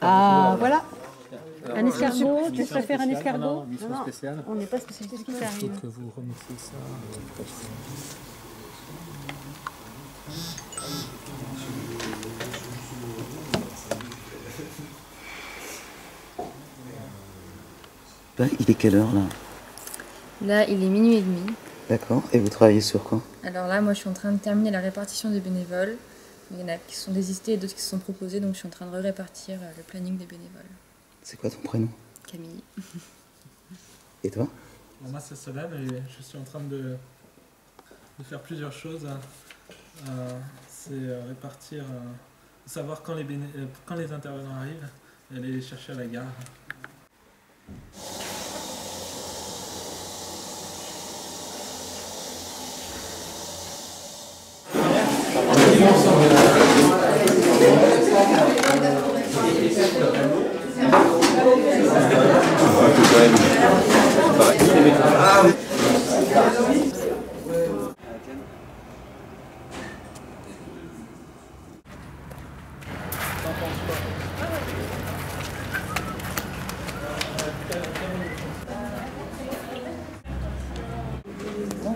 Ah, voilà. Alors, Un escargot, tu mission préfères un spéciale. escargot? Non, mission spéciale. On n'est pas spécialisé, ce qui Il t'arrive. faut que vous remissiez ça. Il est quelle heure là? Là, il est minuit et demi. D'accord. Et vous travaillez sur quoi? Alors là, moi, je suis en train de terminer la répartition des bénévoles. Il y en a qui sont désistés et d'autres qui se sont proposés, donc je suis en train de répartir le planning des bénévoles. C'est quoi ton prénom? Camille. Et toi? Moi, c'est Solène et je suis en train de faire plusieurs choses. C'est répartir, savoir quand les intervenants arrivent et aller les chercher à la gare.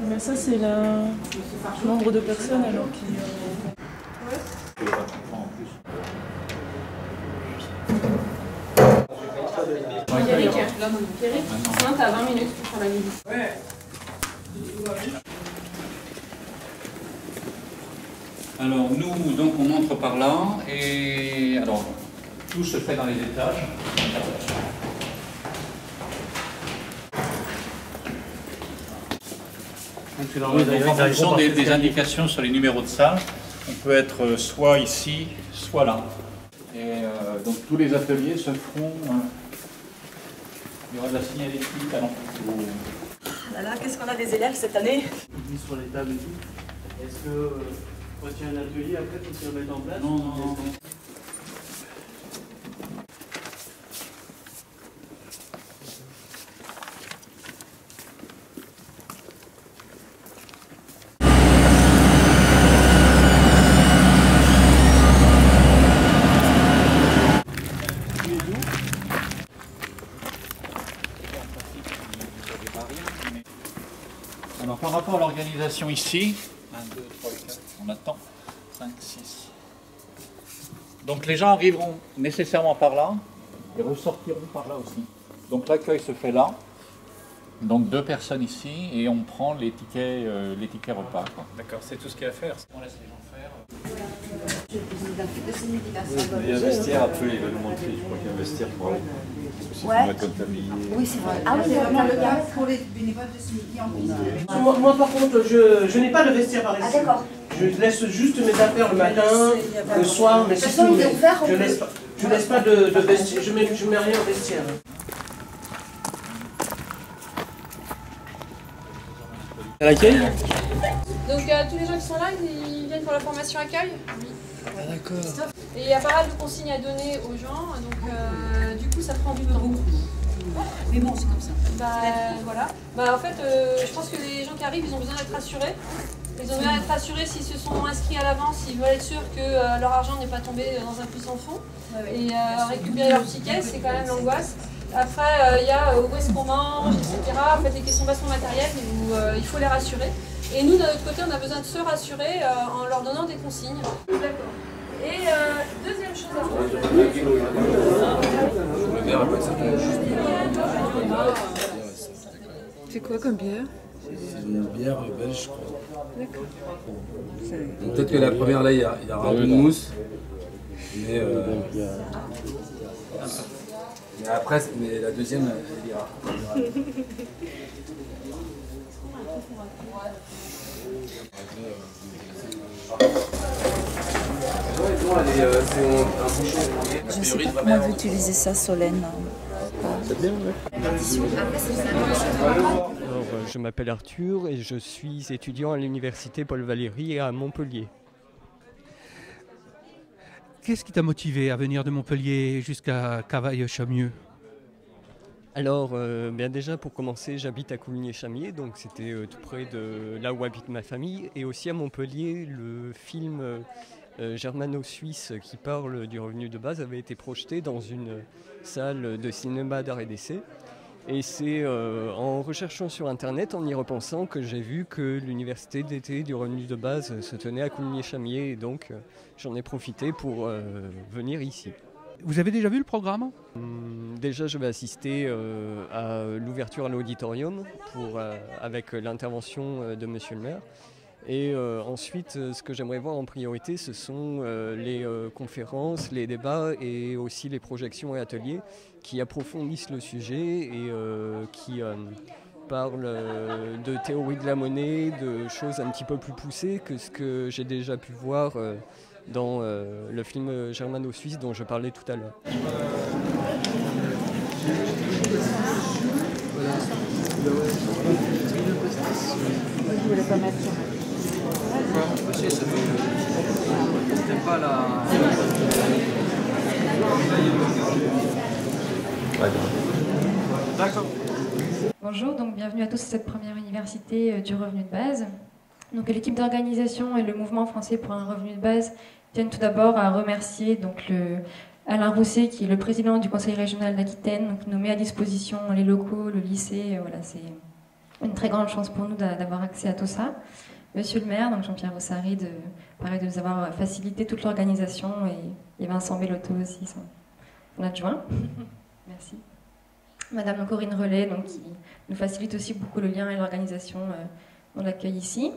Mais ça, c'est le nombre de personnes alors qui... Pierrick, sinon t'as 20 minutes pour faire la visite. Alors nous, donc on entre par là et alors tout se fait dans les étages. Donc, en fonction des indications sur les numéros de salle, on peut être soit ici, soit là. Et donc tous les ateliers se feront. Il y aura de la signalétique à l'entrée. Ah là là, qu'est-ce qu'on a des élèves cette année? Sur les tables et tout. Est-ce que quand il y a un atelier, après, il faut se remettre en place? Non, non, non. Alors par rapport à l'organisation ici, 1, 2, 3, 4, on attend, 5, 6. Donc les gens arriveront nécessairement par là et ressortiront par là aussi. Donc l'accueil se fait là, donc 2 personnes ici et on prend les tickets repas. D'accord, c'est tout ce qu'il y a à faire. On laisse les gens faire. Il y a un vestiaire, après il va nous montrer, je crois qu'il y a un vestiaire pour aller. Ouais. Oui, c'est vrai. Ah oui, le gaz pour les bénévoles de ce midi en plus. Moi par contre, je n'ai pas de vestiaire par ici. Ah d'accord. Je laisse juste mes affaires le matin, le soir, mais c'est tout. Je laisse pas de vestiaire, je mets rien au vestiaire. À l'accueil? Donc tous les gens qui sont là, ils viennent pour la formation accueil. Ah d'accord. Et il y a pas mal de consignes à donner aux gens, donc du coup ça prend du temps. Mais bon, c'est comme ça. Voilà. En fait, je pense que les gens qui arrivent, ils ont besoin d'être rassurés. Ils ont besoin d'être rassurés s'ils se sont inscrits à l'avance, ils veulent être sûrs que leur argent n'est pas tombé dans un puits sans fond. Et récupérer leur ticket, c'est quand même l'angoisse. Après, il y a où est-ce qu'on mange, etc. En fait, des questions vachement matérielles où il faut les rassurer. Et nous, de notre côté, on a besoin de se rassurer en leur donnant des consignes. D'accord. Et deuxième chose à C'est quoi comme bière? C'est une bière belge, je crois. D'accord. Peut-être que la première, là, il y aura un peu de mousse. Mais après, la deuxième, elle ira. Je ne sais pas comment vous utilisez ça, Solène. C'est bien, Alors, je m'appelle Arthur et je suis étudiant à l'université Paul Valéry à Montpellier. Qu'est-ce qui t'a motivé à venir de Montpellier jusqu'à Cavailleux-Chaumieux? Alors, bien déjà pour commencer, j'habite à Coulmiers-Chamiers, donc c'était tout près de là où habite ma famille. Et aussi à Montpellier, le film germano-suisse qui parle du revenu de base avait été projeté dans une salle de cinéma d'art et d'essai. Et c'est en recherchant sur Internet, en y repensant, que j'ai vu que l'université d'été du revenu de base se tenait à Coulmiers-Chamiers, et donc j'en ai profité pour venir ici. Vous avez déjà vu le programme ? Déjà, je vais assister à l'ouverture à l'auditorium avec l'intervention de Monsieur le maire. Et ensuite, ce que j'aimerais voir en priorité, ce sont les conférences, les débats et aussi les projections et ateliers qui approfondissent le sujet et qui parlent de théorie de la monnaie, de choses un petit peu plus poussées que ce que j'ai déjà pu voir dans le film germano-suisse dont je parlais tout à l'heure. Je voulais pas mettre ça. Pas la... D'accord. Bonjour, donc bienvenue à tous à cette première université du revenu de base. Donc l'équipe d'organisation et le mouvement français pour un revenu de base tiennent tout d'abord à remercier donc Alain Rousset, qui est le président du conseil régional d'Aquitaine, qui nous met à disposition les locaux, le lycée. Voilà, c'est une très grande chance pour nous d'avoir accès à tout ça. Monsieur le maire, donc Jean-Pierre Rossary, de nous avoir facilité toute l'organisation, et Vincent Bellotto aussi, son adjoint. Merci. Madame Corinne Relais, donc, qui nous facilite aussi beaucoup le lien et l'organisation dans l'accueil ici.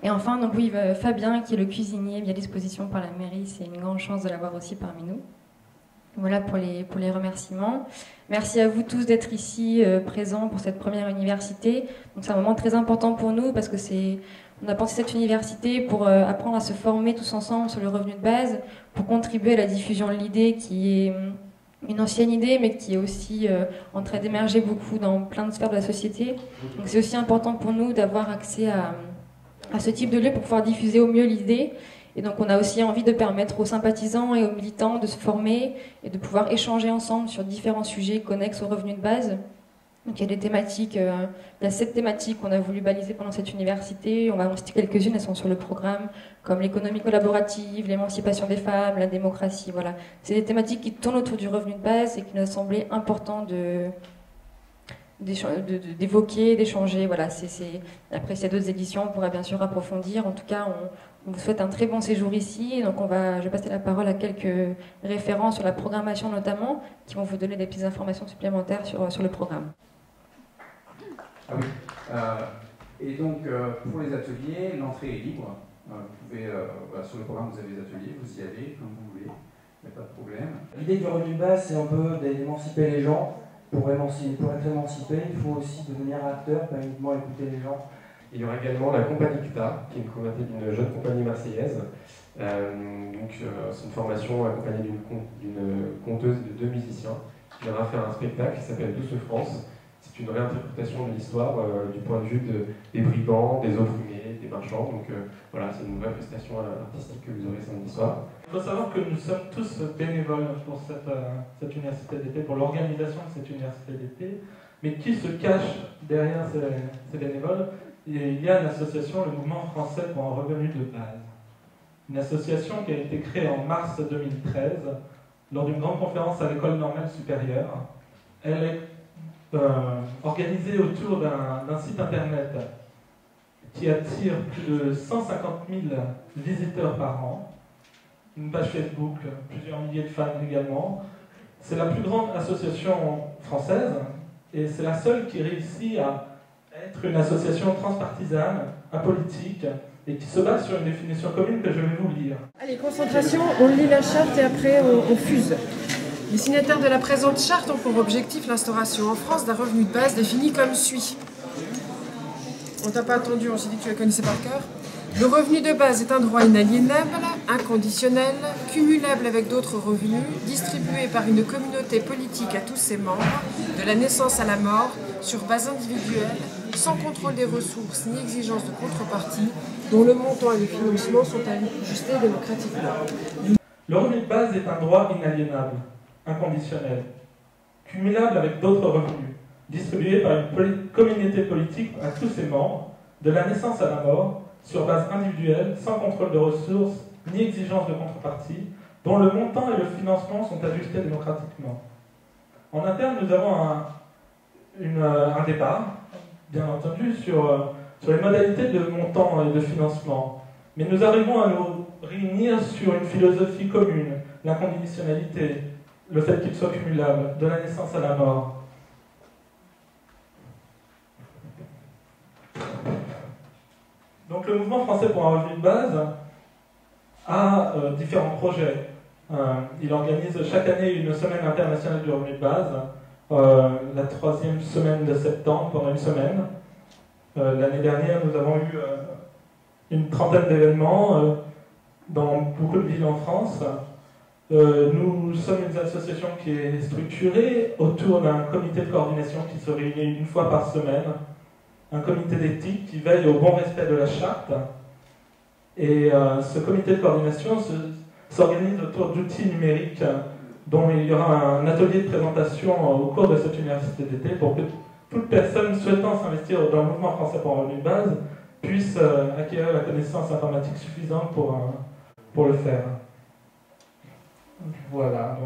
Et enfin, donc, oui, Fabien, qui est le cuisinier, mis à disposition par la mairie, c'est une grande chance de l'avoir aussi parmi nous. Voilà pour les remerciements. Merci à vous tous d'être ici présents pour cette première université. Donc c'est un moment très important pour nous parce que on a pensé cette université pour apprendre à se former tous ensemble sur le revenu de base, pour contribuer à la diffusion de l'idée qui est une ancienne idée mais qui est aussi en train d'émerger beaucoup dans plein de sphères de la société. Donc c'est aussi important pour nous d'avoir accès à ce type de lieu pour pouvoir diffuser au mieux l'idée. Et donc on a aussi envie de permettre aux sympathisants et aux militants de se former et de pouvoir échanger ensemble sur différents sujets connexes au revenu de base. Donc il y a des thématiques, il y a 7 thématiques qu'on a voulu baliser pendant cette université. On va en citer quelques-unes, elles sont sur le programme, comme l'économie collaborative, l'émancipation des femmes, la démocratie, voilà. C'est des thématiques qui tournent autour du revenu de base et qui nous a semblé important d'évoquer, d'échanger. Voilà, Après, s'il y a d'autres éditions, on pourra bien sûr approfondir. En tout cas, on vous souhaite un très bon séjour ici. Donc, je vais passer la parole à quelques référents sur la programmation notamment, qui vont vous donner des petites informations supplémentaires sur le programme. Ah oui. Et donc, pour les ateliers, l'entrée est libre. Vous pouvez, sur le programme, vous avez les ateliers, vous y allez comme vous voulez, il n'y a pas de problème. L'idée du revenu de base, c'est un peu d'émanciper les gens. Pour être émancipé, il faut aussi devenir acteur, pas uniquement écouter les gens. Il y aura également la compagnie CUTA, qui est une jeune compagnie marseillaise. C'est une formation accompagnée d'une conteuse et de 2 musiciens qui viendra faire un spectacle qui s'appelle Douce France. C'est une réinterprétation de l'histoire du point de vue des brigands, des ouvriers, des marchands. Donc voilà, c'est une vraie prestation artistique que vous aurez samedi soir. Il faut savoir que nous sommes tous bénévoles pour cette université d'été, pour l'organisation de cette université d'été. Mais qui se cache derrière ces bénévoles? Il y a une association, le Mouvement français pour un revenu de base. Une association qui a été créée en mars 2013 lors d'une grande conférence à l'École normale supérieure. Elle est organisée autour d'un site internet qui attire plus de 150 000 visiteurs par an. Une page Facebook, plusieurs milliers de fans également. C'est la plus grande association française et c'est la seule qui réussit à être une association transpartisane, apolitique et qui se base sur une définition commune que je vais vous lire. Allez, concentration, on lit la charte et après on fuse. Les signataires de la présente charte ont pour objectif l'instauration en France d'un revenu de base défini comme suit. On t'a pas attendu, on s'est dit que tu la connaissais par cœur. Le revenu de base est un droit inaliénable, inconditionnel, cumulable avec d'autres revenus, distribué par une communauté politique à tous ses membres, de la naissance à la mort, sur base individuelle, sans contrôle des ressources ni exigence de contrepartie, dont le montant et le financement sont ajustés démocratiquement. Le revenu de base est un droit inaliénable, inconditionnel, cumulable avec d'autres revenus, distribué par une communauté politique à tous ses membres, de la naissance à la mort, sur base individuelle, sans contrôle de ressources ni exigence de contrepartie, dont le montant et le financement sont ajustés démocratiquement. En interne, nous avons un débat, bien entendu, sur les modalités de montant et de financement. Mais nous arrivons à nous réunir sur une philosophie commune, l'inconditionnalité, le fait qu'il soit cumulable, de la naissance à la mort. Donc le mouvement français pour un revenu de base a différents projets. Il organise chaque année une semaine internationale du revenu de base, la 3e semaine de septembre, pendant une semaine. L'année dernière, nous avons eu une trentaine d'événements dans beaucoup de villes en France. Nous sommes une association qui est structurée autour d'un comité de coordination qui se réunit une fois par semaine, un comité d'éthique qui veille au bon respect de la charte. Et ce comité de coordination s'organise autour d'outils numériques dont il y aura un atelier de présentation au cours de cette université d'été pour que toute personne souhaitant s'investir dans le mouvement français pour un revenu de base puisse acquérir la connaissance informatique suffisante pour le faire. Voilà,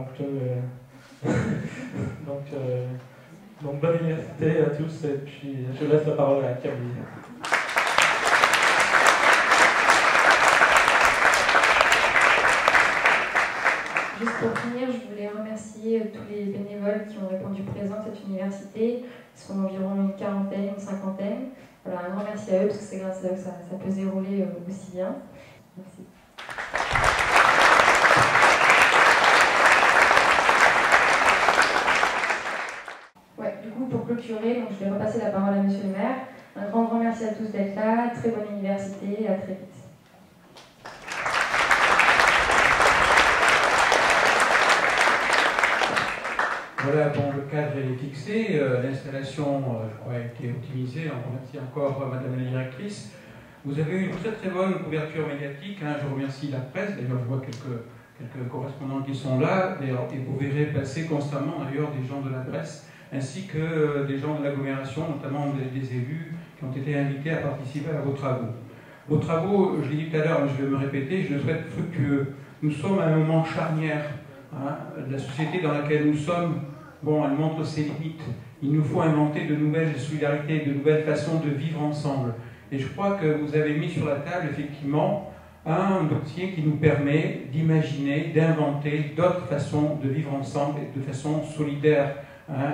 donc bonne université à tous et puis je laisse la parole à Camille. Juste pour finir, je voulais remercier tous les bénévoles qui ont répondu présents à cette université. Ils sont environ une quarantaine, une cinquantaine. Voilà, un grand merci à eux parce que c'est grâce à eux que ça peut se dérouler aussi bien. Merci. Ouais, du coup, pour clôturer, donc je vais repasser la parole à Monsieur le maire. Un grand merci à tous d'être là. Très bonne université et à très vite. Voilà, bon, le cadre est fixé, l'installation, je crois, a été optimisée. On remercie encore Madame la directrice. Vous avez eu une très très bonne couverture médiatique. Je remercie la presse. D'ailleurs, je vois quelques correspondants qui sont là. Et vous verrez passer constamment d'ailleurs des gens de la presse, ainsi que des gens de l'agglomération, notamment des élus qui ont été invités à participer à vos travaux. Vos travaux, je l'ai dit tout à l'heure, mais je vais me répéter, je le souhaite fructueux. Nous sommes à un moment charnière. La société dans laquelle nous sommes, bon, elle montre ses limites. Il nous faut inventer de nouvelles solidarités, de nouvelles façons de vivre ensemble. Et je crois que vous avez mis sur la table, effectivement, un dossier qui nous permet d'imaginer, d'inventer d'autres façons de vivre ensemble et de façon solidaire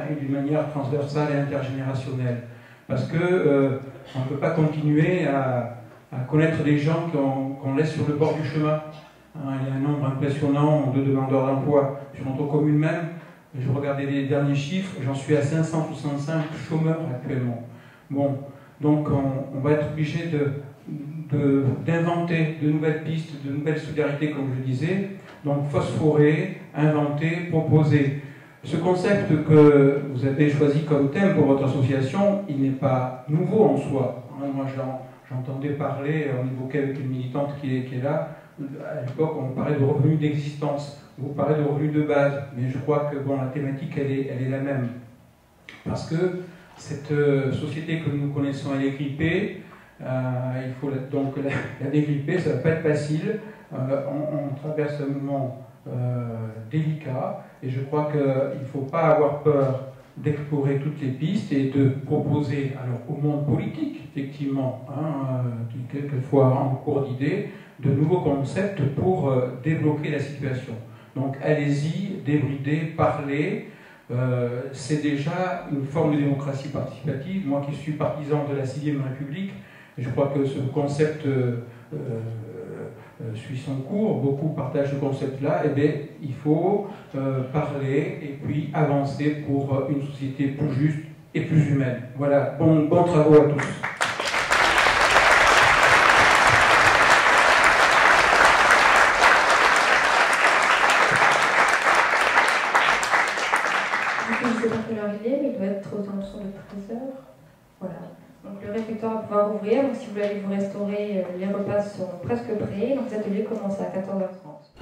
et d'une manière transversale et intergénérationnelle. Parce que on ne peut pas continuer à connaître des gens qu'on laisse sur le bord du chemin. Il y a un nombre impressionnant de demandeurs d'emploi sur notre commune même. Je regardais les derniers chiffres, j'en suis à 565 chômeurs actuellement. Bon, donc on va être obligé d'inventer de nouvelles pistes, de nouvelles solidarités, comme je le disais. Donc phosphorer, inventer, proposer. Ce concept que vous avez choisi comme thème pour votre association, il n'est pas nouveau en soi. Moi j'entendais parler, on évoquait avec une militante qui est là, à l'époque on parlait de revenus d'existence. Vous parlez de revenus de base, mais je crois que bon, la thématique, elle est la même. Parce que cette société que nous connaissons, elle est grippée. Il faut donc la dégripper, ça ne va pas être facile. On traverse un moment délicat, et je crois qu'il ne faut pas avoir peur d'explorer toutes les pistes et de proposer, alors au monde politique, effectivement, qui quelquefois en cours d'idées, de nouveaux concepts pour débloquer la situation. Donc allez-y, débridez, parlez. C'est déjà une forme de démocratie participative. Moi qui suis partisan de la 6e République, je crois que ce concept suit son cours. Beaucoup partagent ce concept-là. Eh bien, il faut parler et puis avancer pour une société plus juste et plus humaine. Voilà, bon travaux à tous. Mais il doit être aux alentours de 13h. Voilà. Donc le réfectoire va pouvoir ouvrir. Donc si vous voulez vous restaurer, les repas sont presque prêts. Donc les ateliers commencent à 14h30.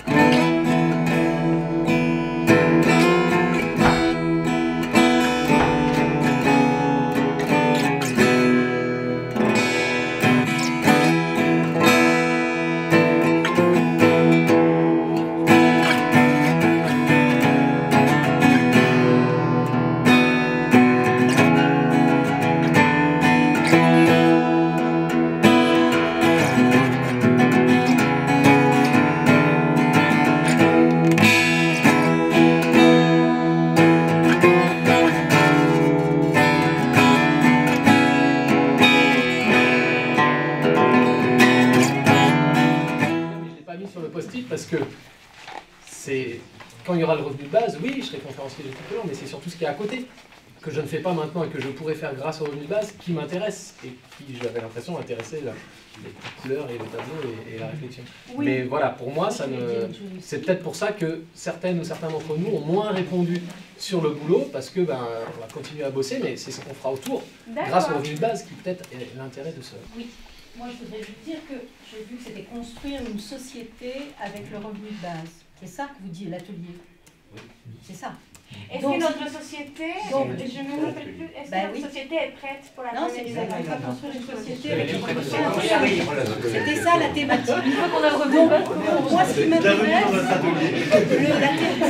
sur le post-it parce que c'est quand il y aura le revenu de base, oui, je serai conférencier de tout long, mais c'est surtout ce qui est à côté, que je ne fais pas maintenant et que je pourrais faire grâce au revenu de base, qui m'intéresse et qui, j'avais l'impression, intéressait les couleurs et le tableau et la réflexion. Oui. Mais voilà, pour moi, c'est peut-être pour ça que certaines ou certains d'entre nous ont moins répondu sur le boulot, parce que on va continuer à bosser, mais c'est ce qu'on fera autour, grâce au revenu de base, qui peut-être est l'intérêt de ce... Oui. Moi, je voudrais juste dire que j'ai vu que c'était construire une société avec le revenu de base. C'est ça que vous dites, l'atelier. Oui. C'est ça. Est-ce que notre société, je ne me rappelle plus, est-ce que notre société est prête pour la mondialisation? On va construire une société avec une société. C'était ça la thématique. Une fois qu'on a le revenu de base, moi, ce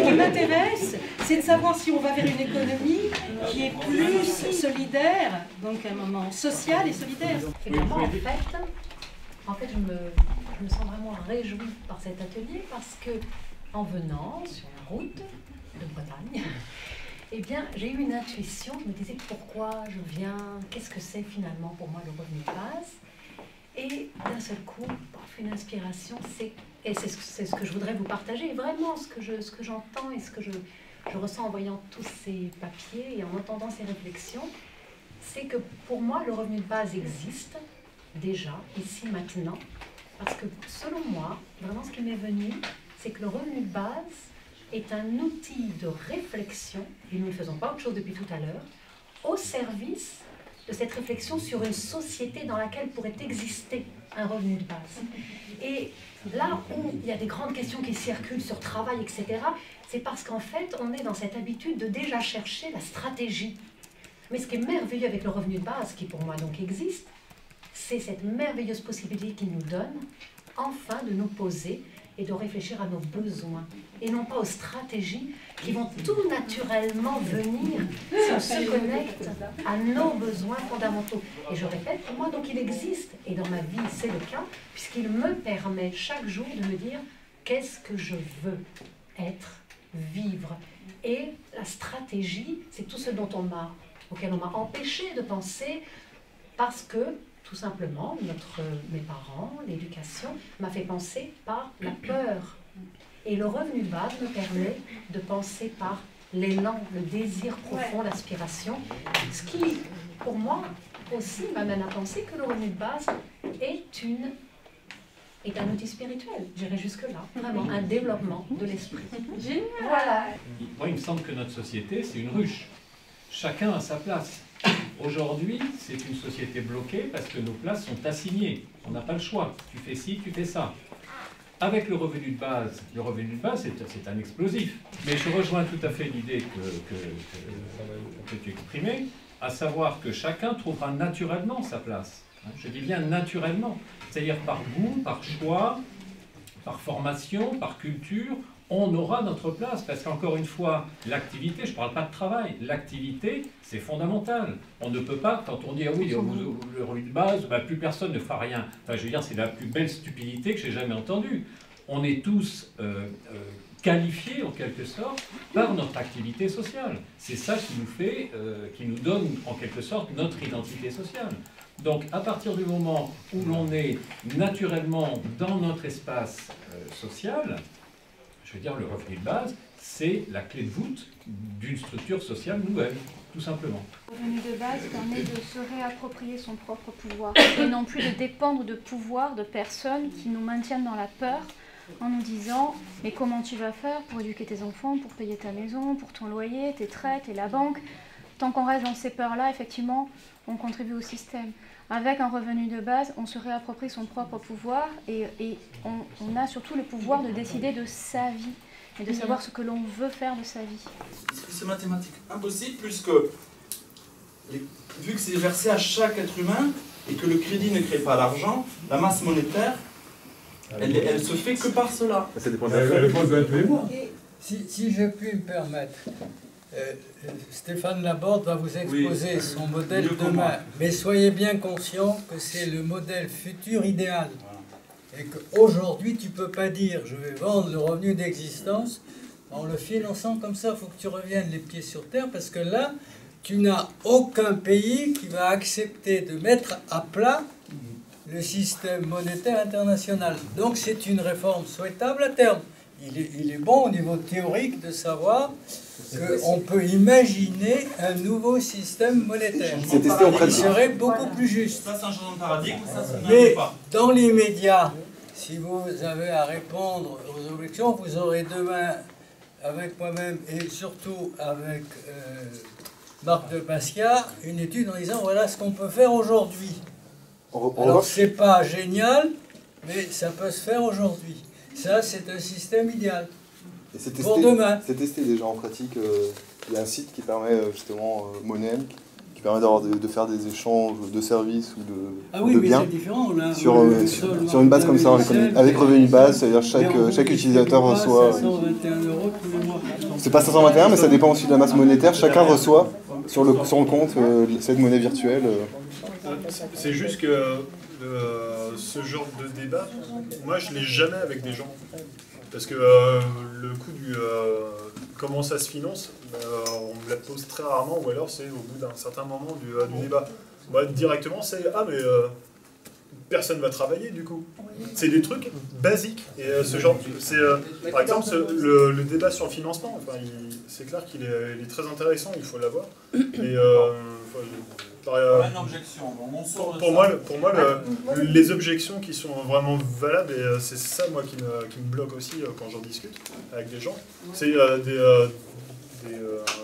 qui m'intéresse, c'est de savoir si on va vers une économie qui est plus solidaire, donc à un moment social et solidaire. Et pour moi, en fait, je me sens vraiment réjouie par cet atelier parce que, en venant sur la route de Bretagne, eh bien, j'ai eu une intuition. Je me disais pourquoi je viens, qu'est-ce que c'est finalement pour moi le revenu de base. Et d'un seul coup, une inspiration, et c'est ce que je voudrais vous partager, et vraiment ce que j'entends et ce que je ressens en voyant tous ces papiers et en entendant ces réflexions, c'est que pour moi, le revenu de base existe déjà, ici, maintenant, parce que selon moi, vraiment ce qui m'est venu, c'est que le revenu de base est un outil de réflexion, et nous ne faisons pas autre chose depuis tout à l'heure, au service de cette réflexion sur une société dans laquelle pourrait exister un revenu de base. Et là où il y a des grandes questions qui circulent sur travail, etc., c'est parce qu'en fait, on est dans cette habitude de déjà chercher la stratégie. Mais ce qui est merveilleux avec le revenu de base, qui pour moi donc existe, c'est cette merveilleuse possibilité qu'il nous donne, enfin, de nous poser et de réfléchir à nos besoins, et non pas aux stratégies qui vont tout naturellement venir si on se connecte à nos besoins fondamentaux. Et je répète, pour moi, donc il existe, et dans ma vie c'est le cas, puisqu'il me permet chaque jour de me dire qu'est-ce que je veux être, vivre. Et la stratégie, c'est tout ce auquel on m'a empêché de penser, parce que tout simplement, mes parents, l'éducation, m'a fait penser par la peur. Et le revenu de base me permet de penser par l'élan, le désir profond, l'aspiration. Ce qui, pour moi, aussi m'amène à penser que le revenu de base est un outil spirituel. J'irai jusque-là. Vraiment, un développement de l'esprit. Génial. Voilà. Moi, il me semble que notre société, c'est une ruche. Chacun a sa place. Aujourd'hui, c'est une société bloquée parce que nos places sont assignées. On n'a pas le choix. Tu fais ci, tu fais ça. Avec le revenu de base, c'est un explosif. Mais je rejoins tout à fait l'idée que tu exprimais, à savoir que chacun trouvera naturellement sa place. Je dis bien naturellement. C'est-à-dire par goût, par choix, par formation, par culture, on aura notre place, parce qu'encore une fois, l'activité, je ne parle pas de travail, l'activité, c'est fondamental. On ne peut pas, quand on dit, ah oui, le revenu de base, bah, plus personne ne fera rien. Enfin, je veux dire, c'est la plus belle stupidité que j'ai jamais entendue. On est tous qualifiés, en quelque sorte, par notre activité sociale. C'est ça qui nous fait, qui nous donne, en quelque sorte, notre identité sociale. Donc, à partir du moment où l'on est naturellement dans notre espace social, je veux dire, le revenu de base, c'est la clé de voûte d'une structure sociale nouvelle, tout simplement. Le revenu de base permet de se réapproprier son propre pouvoir et non plus de dépendre de pouvoirs, de personnes qui nous maintiennent dans la peur en nous disant « mais comment tu vas faire pour éduquer tes enfants, pour payer ta maison, pour ton loyer, tes traites et la banque ?» Tant qu'on reste dans ces peurs-là, effectivement, on contribue au système. Avec un revenu de base, on se réapproprie son propre pouvoir et on a surtout le pouvoir de décider de sa vie et de savoir ce que l'on veut faire de sa vie. C'est mathématique impossible puisque, vu que c'est versé à chaque être humain et que le crédit ne crée pas l'argent, la masse monétaire, elle se fait que par cela. Ça dépend de la Si je puis me permettre, Stéphane Laborde va vous exposer son modèle demain, mais soyez bien conscient que c'est le modèle futur idéal. Et qu'aujourd'hui, tu ne peux pas dire je vais vendre le revenu d'existence en le finançant comme ça. Il faut que tu reviennes les pieds sur terre, parce que là, tu n'as aucun pays qui va accepter de mettre à plat le système monétaire international. Donc c'est une réforme souhaitable à terme. Il est bon au niveau théorique de savoir qu'on peut imaginer un nouveau système monétaire qui serait beaucoup plus juste. Ça, c'est un changement de paradigme, ça, ça Mais pas. dans l'immédiat, si vous avez à répondre aux objections, vous aurez demain, avec moi-même et surtout avec Marc de Basquiat, une étude en disant voilà ce qu'on peut faire aujourd'hui. Alors c'est pas génial, mais ça peut se faire aujourd'hui. Ça, c'est un système idéal. Et c'est pour demain. C'est testé déjà en pratique. Il y a un site qui permet justement, Monem, qui permet de faire des échanges de services ou de biens sur une base comme ça, avec revenu de base, c'est-à-dire chaque utilisateur reçoit... 521 € tous les mois. C'est pas 521, mais ça dépend aussi de la masse monétaire. Chacun reçoit sur le compte cette monnaie virtuelle. C'est juste que ce genre de débat, moi je l'ai jamais avec des gens. Parce que le coup du comment ça se finance, on me la pose très rarement, ou alors c'est au bout d'un certain moment du débat. Moi directement c'est « Ah mais personne va travailler du coup ». C'est des trucs basiques. Et ce genre, par exemple le débat sur le financement, enfin, c'est clair qu'il est très intéressant, il faut l'avoir. Et une objection. Pour moi, les objections qui sont vraiment valables, et c'est ça moi qui me bloque aussi quand j'en discute avec des gens, c'est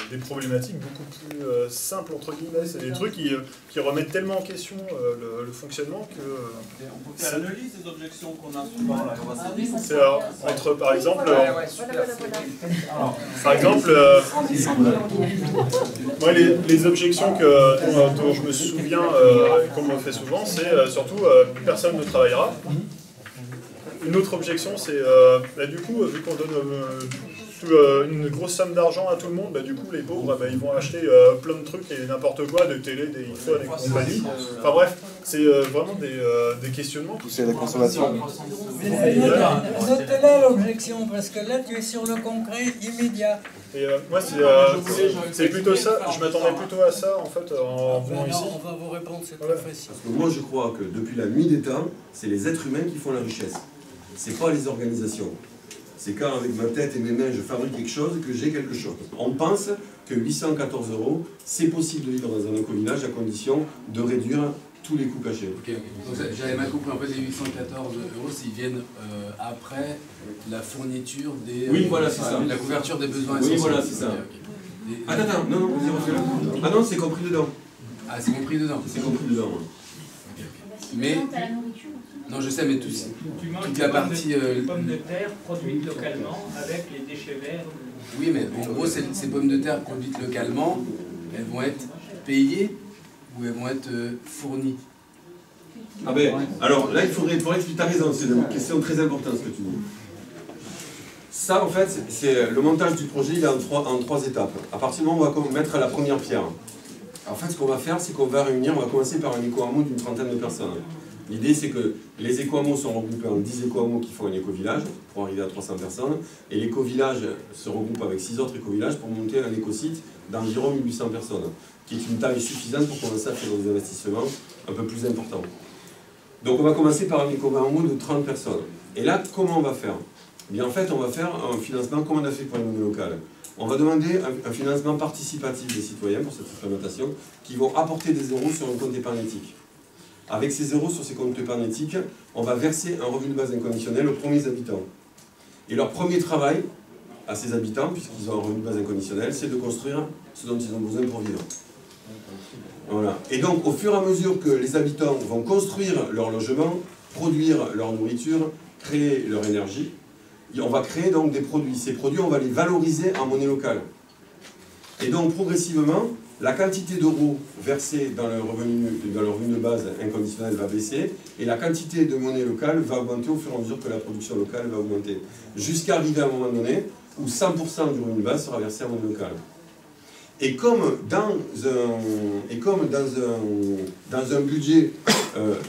des problématiques beaucoup plus simples entre guillemets. C'est des trucs qui remettent tellement en question le fonctionnement que... on peut faire l'analyse des objections qu'on a souvent là. C'est entre par exemple... moi les objections dont je me souviens qu'on me fait souvent, c'est surtout personne ne travaillera. Une autre objection, c'est du coup, vu qu'on donne une grosse somme d'argent à tout le monde, du coup les pauvres ils vont acheter plein de trucs et n'importe quoi, de télé, des iPhones et compagnie. Enfin bref, c'est vraiment des questionnements. Pousser à la consommation. Notez-là l'objection, parce que là tu es sur le concret immédiat. Et moi c'est plutôt ça, je m'attendais plutôt à ça en fait en venant ici. On va vous répondre, c'est très facile. Parce que moi je crois que depuis la nuit des temps, c'est les êtres humains qui font la richesse. C'est pas les organisations. C'est quand avec ma tête et mes mains je fabrique quelque chose que j'ai quelque chose. On pense que 814 €, c'est possible de vivre dans un éco-village à condition de réduire tous les coûts cachés. Ok. Donc j'avais mal compris, en fait les 814 €, s'ils viennent après la fourniture des... Oui, voilà, c'est ça. La couverture des besoins essentiels. essentiels. Oui, voilà, c'est ça. Attends, non, ah non, c'est compris dedans. Ah, c'est compris dedans. C'est compris dedans. Mais... Non, je sais, mais toute la partie... Les pommes de terre produites localement avec les déchets verts. Oui, mais en gros, ces pommes de terre produites localement, elles vont être payées ou elles vont être fournies? Ah ben, alors là, il faudrait, pour expliquer, tu as raison, c'est une question très importante ce que tu dis. Ça, en fait, c'est le montage du projet, il est en trois étapes. À partir du moment où on va mettre la première pierre. En fait, ce qu'on va faire, c'est qu'on va réunir, on va commencer par un éco-hameau d'une trentaine de personnes. L'idée, c'est que les éco-hameaux sont regroupés en 10 éco-hameaux qui font un éco-village pour arriver à 300 personnes. Et l'éco-village se regroupe avec 6 autres éco-villages pour monter un éco-site d'environ 1800 personnes, qui est une taille suffisante pour commencer à faire des investissements un peu plus importants. Donc on va commencer par un éco-hameau de 30 personnes. Et là, comment on va faire? Eh bien, en fait, on va faire un financement comme on a fait pour les monnaies locales. On va demander un financement participatif des citoyens pour cette expérimentation qui vont apporter des euros sur un compte épargne éthique. Avec ces euros sur ces comptes épargne éthique, on va verser un revenu de base inconditionnel aux premiers habitants. Et leur premier travail à ces habitants, puisqu'ils ont un revenu de base inconditionnel, c'est de construire ce dont ils ont besoin pour vivre. Voilà. Et donc, au fur et à mesure que les habitants vont construire leur logement, produire leur nourriture, créer leur énergie, on va créer donc des produits. Ces produits, on va les valoriser en monnaie locale. Et donc, progressivement, la quantité d'euros versés dans le revenu de base inconditionnel va baisser et la quantité de monnaie locale va augmenter au fur et à mesure que la production locale va augmenter. Jusqu'à arriver à un moment donné où 100% du revenu de base sera versé en monnaie locale. Et comme dans un budget,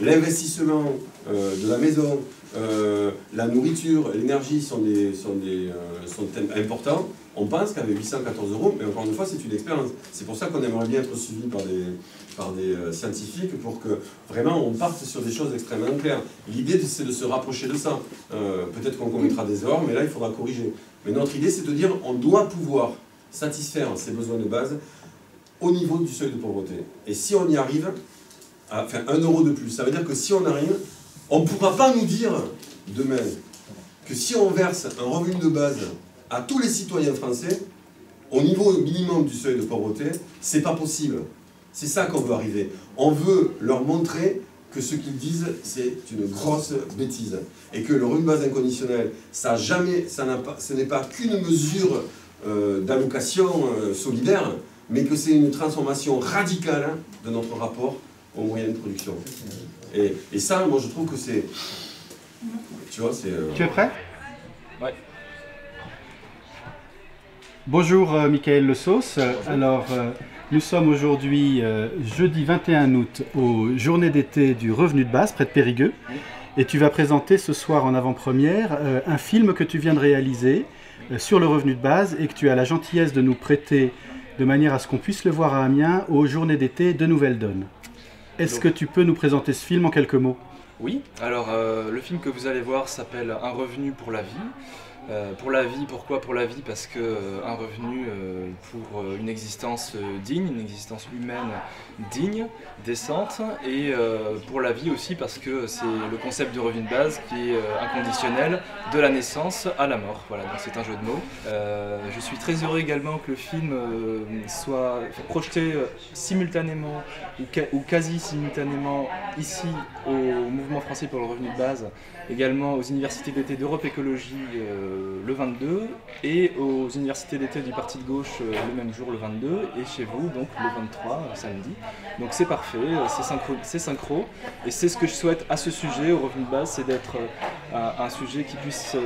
l'investissement de la maison, la nourriture, l'énergie sont thèmes importants. On pense qu'avec 814 €, mais encore une fois, c'est une expérience. C'est pour ça qu'on aimerait bien être suivi par des scientifiques pour que vraiment on parte sur des choses extrêmement claires. L'idée, c'est de se rapprocher de ça. Peut-être qu'on commettra des erreurs, mais là, il faudra corriger. Mais notre idée, c'est de dire on doit pouvoir satisfaire ses besoins de base au niveau du seuil de pauvreté. Et si on y arrive, enfin 1 € de plus, ça veut dire que si on arrive, on ne pourra pas nous dire demain que si on verse un revenu de base à tous les citoyens français, au niveau minimum du seuil de pauvreté, c'est pas possible. C'est ça qu'on veut arriver. On veut leur montrer que ce qu'ils disent, c'est une grosse bêtise. Et que le revenu de base inconditionnel, ce n'est pas qu'une mesure d'allocation solidaire, mais que c'est une transformation radicale de notre rapport aux moyens de production. Et ça, moi, je trouve que c'est... Tu vois, c'est... Tu es prêt? Ouais. Bonjour, Michael Le Sauce. Alors, nous sommes aujourd'hui, jeudi 21 août, aux Journées d'été du revenu de base, près de Périgueux. Et tu vas présenter ce soir en avant-première un film que tu viens de réaliser sur le revenu de base et que tu as la gentillesse de nous prêter de manière à ce qu'on puisse le voir à Amiens aux Journées d'été de Nouvelle Donne. Est-ce que tu peux nous présenter ce film en quelques mots? Oui, alors le film que vous allez voir s'appelle Un revenu pour la vie. Pour la vie, pourquoi pour la vie? Parce que un revenu pour une existence digne, une existence humaine digne, décente, et pour la vie aussi parce que c'est le concept de revenu de base qui est inconditionnel de la naissance à la mort. Voilà, donc c'est un jeu de mots. Je suis très heureux également que le film soit projeté simultanément ou quasi simultanément ici au Mouvement français pour le revenu de base, également aux universités d'été d'Europe Écologie le 22 et aux universités d'été du Parti de gauche le même jour, le 22, et chez vous donc le 23 samedi. Donc c'est parfait, c'est synchro, et c'est ce que je souhaite à ce sujet, au revenu de base, c'est d'être un sujet qui puisse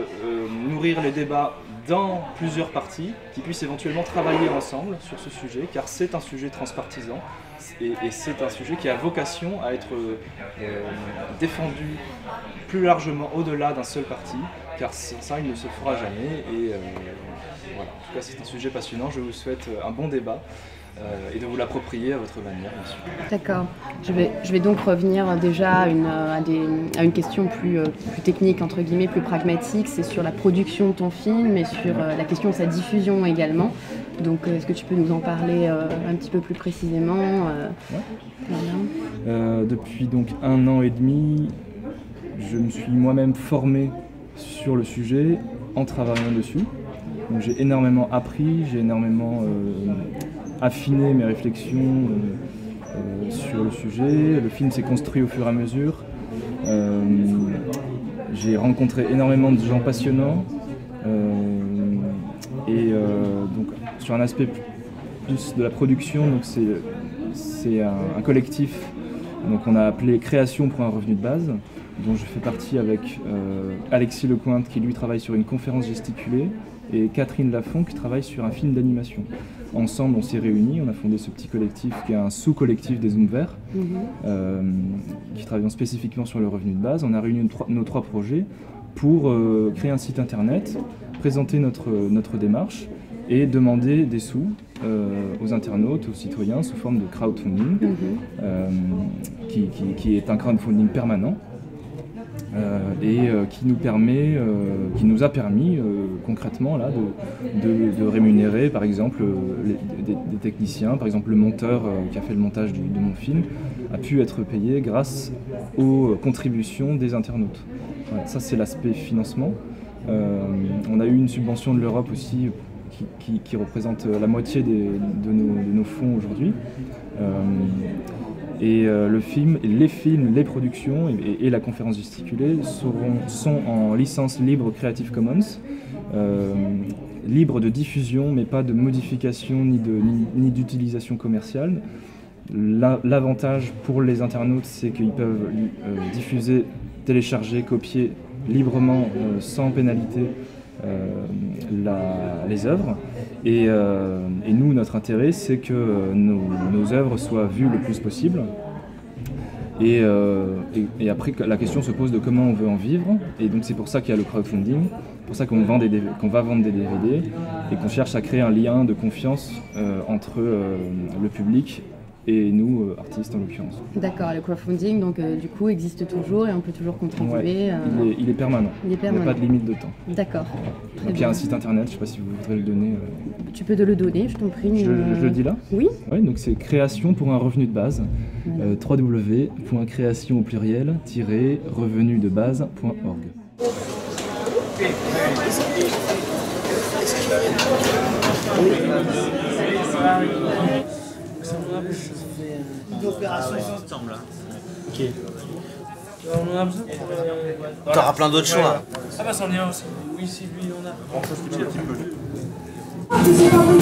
nourrir les débats dans plusieurs parties, qui puissent éventuellement travailler ensemble sur ce sujet, car c'est un sujet transpartisan. Et c'est un sujet qui a vocation à être défendu plus largement au-delà d'un seul parti, car ça, il ne se fera jamais. Et voilà. En tout cas, c'est un sujet passionnant. Je vous souhaite un bon débat et de vous l'approprier à votre manière, bien sûr. D'accord. Je vais donc revenir déjà à une question plus technique, entre guillemets, plus pragmatique. C'est sur la production de ton film et sur la question de sa diffusion également. Donc, est-ce que tu peux nous en parler un petit peu plus précisément? Voilà. Depuis donc 1 an et demi, je me suis moi-même formé sur le sujet en travaillant dessus. Donc, j'ai énormément appris, j'ai énormément affiné mes réflexions sur le sujet. Le film s'est construit au fur et à mesure. J'ai rencontré énormément de gens passionnants. Donc sur un aspect plus de la production, donc c'est un collectif, donc on a appelé Création pour un revenu de base, dont je fais partie avec Alexis Lecointe qui lui travaille sur une conférence gesticulée et Catherine Lafont qui travaille sur un film d'animation. Ensemble on s'est réunis, on a fondé ce petit collectif qui est un sous-collectif des Zooms Verts, qui travaille spécifiquement sur le revenu de base. On a réuni nos 3 projets pour créer un site internet, présenter notre démarche et demander des sous aux internautes, aux citoyens sous forme de crowdfunding, qui est un crowdfunding permanent et qui nous a permis concrètement là, de rémunérer par exemple des techniciens. Par exemple le monteur qui a fait le montage de mon film a pu être payé grâce aux contributions des internautes. Voilà, ça c'est l'aspect financement. On a eu une subvention de l'Europe aussi qui représente la moitié de nos fonds aujourd'hui. Le film, les films, les productions et la conférence gesticulée sont en licence libre Creative Commons, libre de diffusion mais pas de modification ni d'utilisation commerciale. L'avantage pour les internautes, c'est qu'ils peuvent diffuser, télécharger, copier librement, sans pénalité, les œuvres. Et nous, notre intérêt, c'est que nos œuvres soient vues le plus possible. Et après, la question se pose de comment on veut en vivre. Et donc c'est pour ça qu'il y a le crowdfunding, pour ça qu'on va vendre des DVD et qu'on cherche à créer un lien de confiance entre le public et nous, artistes en l'occurrence. D'accord, le crowdfunding donc du coup existe toujours et on peut toujours contribuer. Ouais, il est permanent. Il n'y a pas de limite de temps. D'accord. Donc il y a un site internet, je ne sais pas si vous voudrez le donner. Tu peux te le donner, je t'en prie. Je le dis là ? Oui. Ouais, donc c'est création pour un revenu de base. www.création au pluriel -revenudebase.org. Une opération ensemble. Ok. On en a besoin. T'auras plein d'autres choix. Ah bah c'en est un aussi. Oui, si lui on a. C'est pas bon.